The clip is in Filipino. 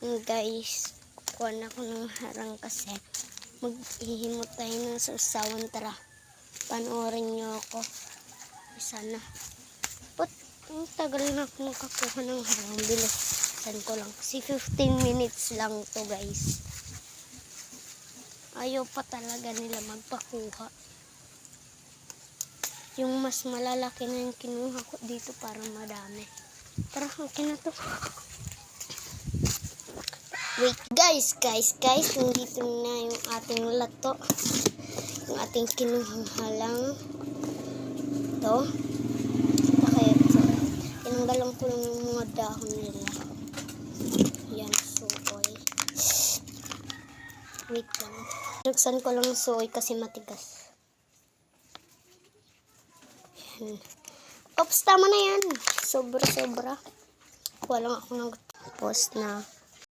Guys, kukuha na ako ng harang kasi maghihimot tayo ng sausawan. Tara, panoorin nyo ako. Sana. Ang tagal na ako nakakuha ng harang. Bilisan ko lang. Kasi 15 minutes lang to guys. Ayaw pa talaga nila magpakuha. Yung mas malalaki na yung kinuha ko dito para madami. Tara, akin na to. Wait, guys, nandito na yung ating lato. Yung ating kinuhang halang. Ito. Okay, so, tinanggalan ko lang yung mga dahon nila. Yan, suoy. Wait lang. Nagsan ko lang suoy kasi matigas. Yan. Oops, tama na yan. Sobra-sobra. Kuha lang ako ng post na